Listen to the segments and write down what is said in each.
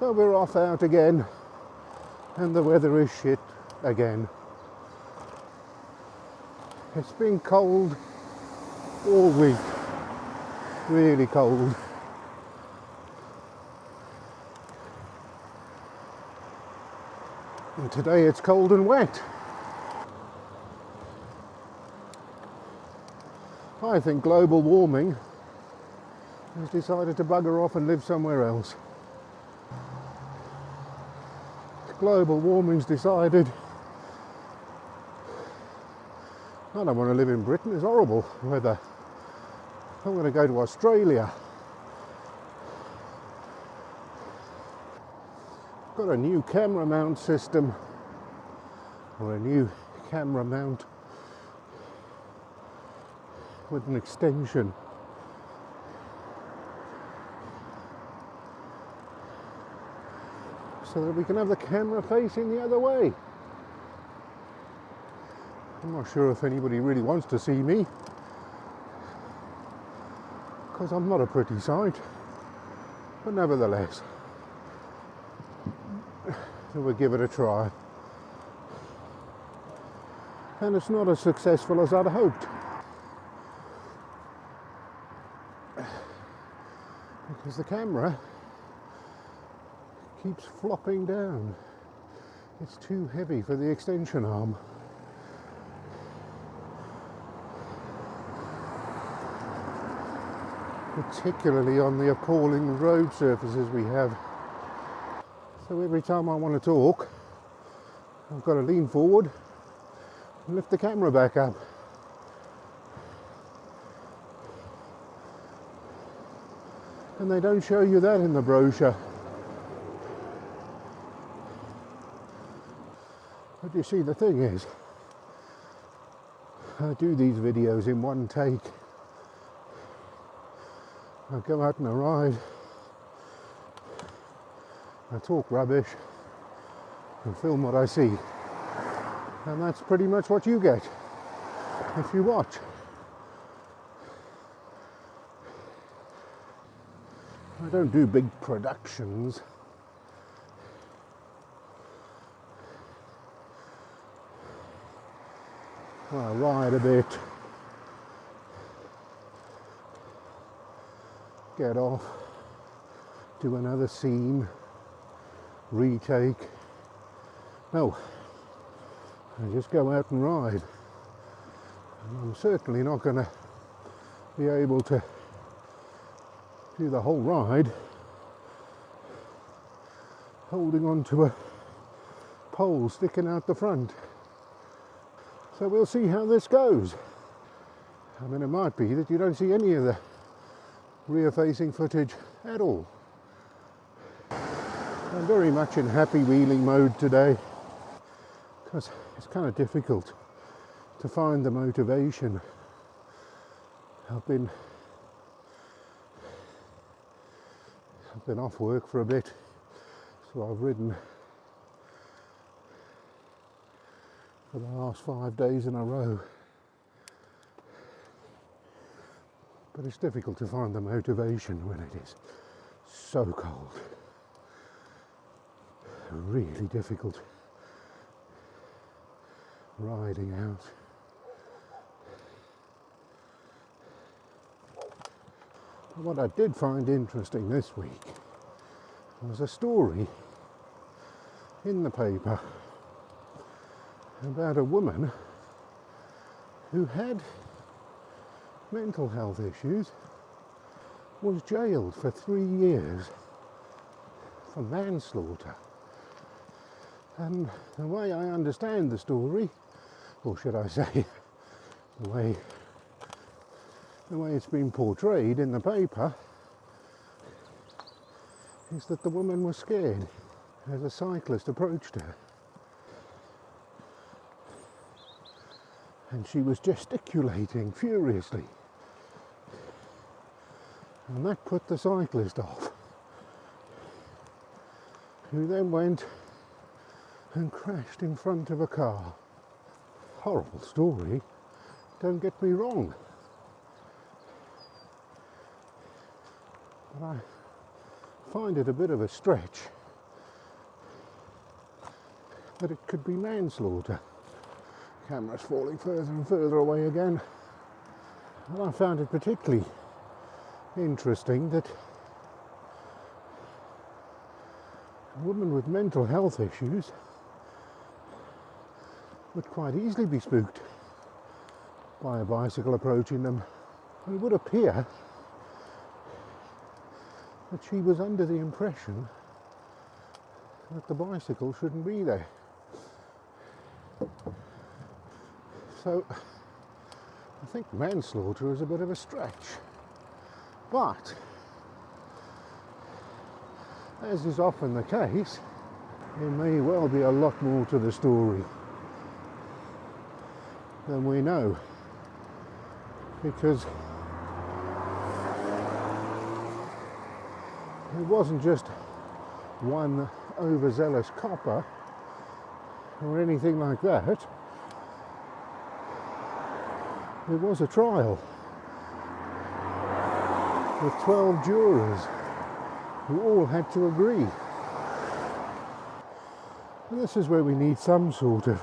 So we're off out again, and the weather is shit again. It's been cold all week, really cold. And today it's cold and wet. I think global warming has decided to bugger off and live somewhere else. Global warming's decided, I don't want to live in Britain, it's horrible weather. I'm going to go to Australia. Got a new camera mount system, or a new camera mount with an extension. So that we can have the camera facing the other way. I'm not sure if anybody really wants to see me, because I'm not a pretty sight, but nevertheless, we'll give it a try. And it's not as successful as I'd hoped, because the camera keeps flopping down. It's too heavy for the extension arm. Particularly on the appalling road surfaces we have. So every time I want to talk, I've got to lean forward and lift the camera back up. And they don't show you that in the brochure. But you see, the thing is, I do these videos in one take. I go out on a ride, I talk rubbish and film what I see. And that's pretty much what you get if you watch. I don't do big productions. I ride a bit, get off, do another scene, retake. No, I just go out and ride. And I'm certainly not going to be able to do the whole ride holding on to a pole sticking out the front. So we'll see how this goes. I mean, it might be that you don't see any of the rear-facing footage at all. I'm very much in happy wheeling mode today, because it's kind of difficult to find the motivation. I've been off work for a bit, so I've ridden for the last 5 days in a row. But it's difficult to find the motivation when it is so cold. Really difficult riding out. What I did find interesting this week was a story in the paper about a woman who had mental health issues, was jailed for 3 years for manslaughter. And the way I understand the story, or should I say, the way it's been portrayed in the paper, is that the woman was scared as a cyclist approached her. And she was gesticulating furiously. And that put the cyclist off, who then went and crashed in front of a car. Horrible story, don't get me wrong. But I find it a bit of a stretch that it could be manslaughter. Camera's falling further and further away again. And I found it particularly interesting that a woman with mental health issues would quite easily be spooked by a bicycle approaching them. It would appear that she was under the impression that the bicycle shouldn't be there. So I think manslaughter is a bit of a stretch. But, as is often the case, there may well be a lot more to the story than we know. Because it wasn't just one overzealous copper or anything like that. It was a trial with 12 jurors who all had to agree. And this is where we need some sort of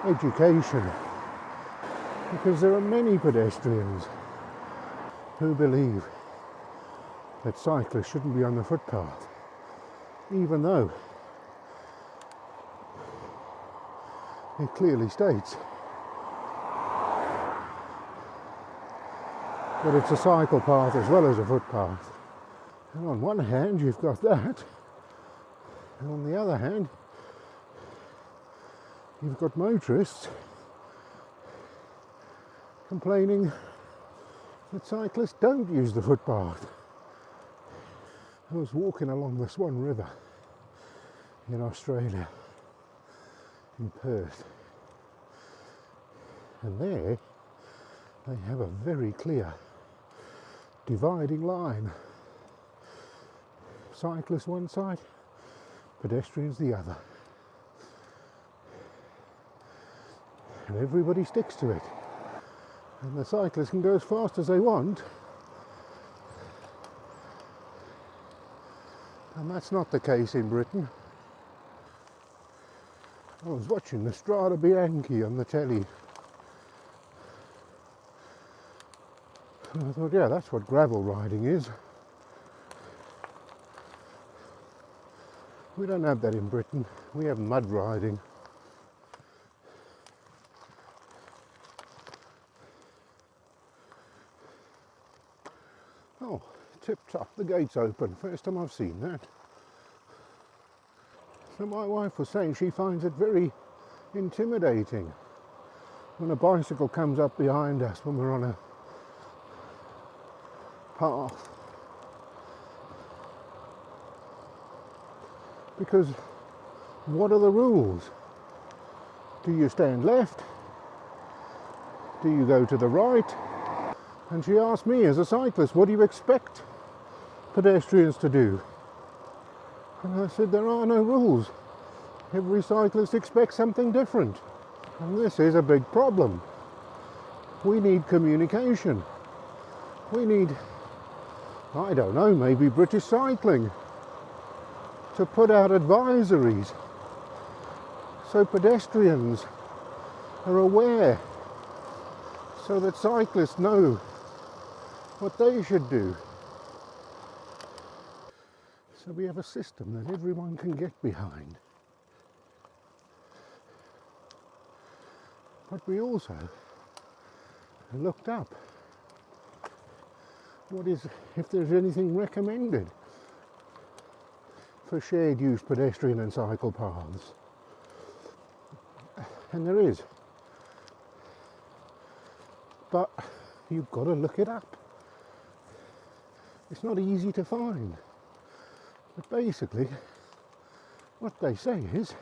education, because there are many pedestrians who believe that cyclists shouldn't be on the footpath, even though it clearly states that it's a cycle path as well as a footpath. And on one hand you've got that, and on the other hand you've got motorists complaining that cyclists don't use the footpath. I was walking along the Swan River in Australia, in Perth, and there they have a very clear dividing line. Cyclists one side, pedestrians the other. And everybody sticks to it. And the cyclists can go as fast as they want. And that's not the case in Britain. I was watching the Strada Bianchi on the telly. And I thought, yeah, that's what gravel riding is. We don't have that in Britain. We have mud riding. Oh, tip top, the gate's open. First time I've seen that. So my wife was saying she finds it very intimidating when a bicycle comes up behind us when we're on a path. Because what are the rules? Do you stand left? Do you go to the right? And she asked me as a cyclist, what do you expect pedestrians to do? And I said, there are no rules. Every cyclist expects something different. And this is a big problem. We need communication. We need, I don't know, maybe British Cycling to put out advisories so pedestrians are aware, so that cyclists know what they should do. So we have a system that everyone can get behind. But we also looked up what is, if there's anything recommended for shared use pedestrian and cycle paths. And there is. But you've got to look it up. It's not easy to find. But basically, what they say is,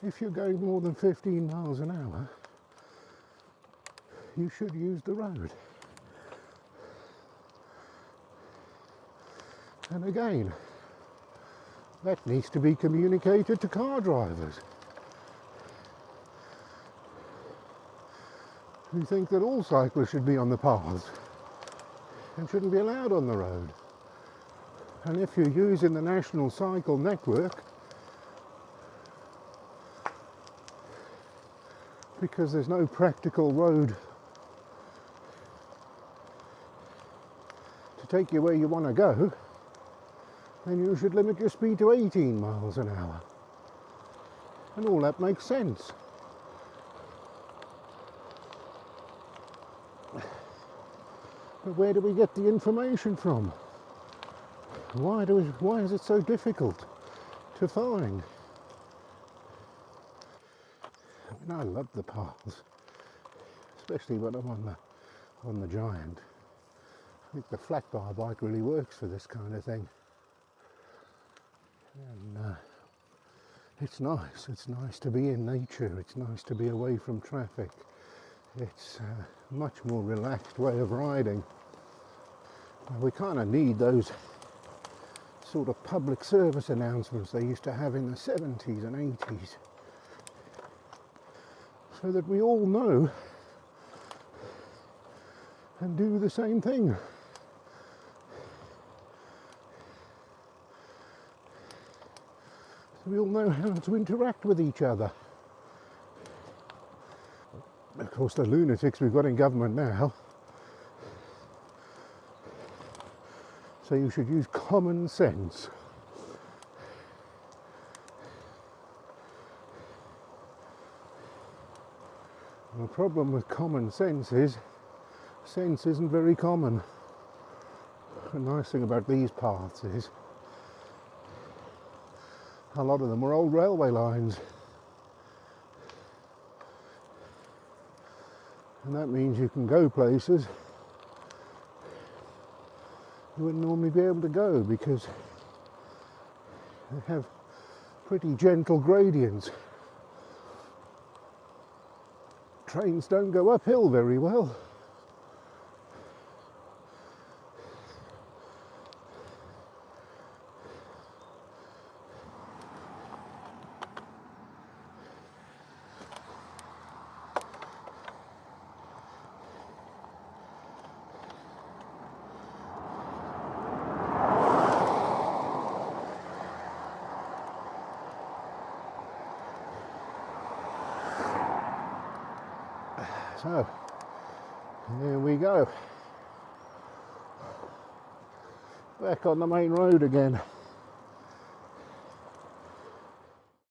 if you're going more than 15 miles an hour, you should use the road. And again, that needs to be communicated to car drivers who think that all cyclists should be on the paths. and shouldn't be allowed on the road. And if you're using the national cycle network, because there's no practical road to take you where you want to go, then you should limit your speed to 18 miles an hour. And all that makes sense. But where do we get the information from? Why is it so difficult to find? I mean, I love the paths, especially when I'm on the Giant. I think the flat bar bike really works for this kind of thing. And it's nice to be in nature, it's nice to be away from traffic. It's a much more relaxed way of riding. We kind of need those sort of public service announcements they used to have in the 70s and 80s, so that we all know and do the same thing. So we all know how to interact with each other. Of course, the lunatics we've got in government now, so you should use common sense. And the problem with common sense is, sense isn't very common. The nice thing about these paths is, a lot of them are old railway lines. And that means you can go places you wouldn't normally be able to go, because they have pretty gentle gradients. Trains don't go uphill very well. So, there we go. Back on the main road again.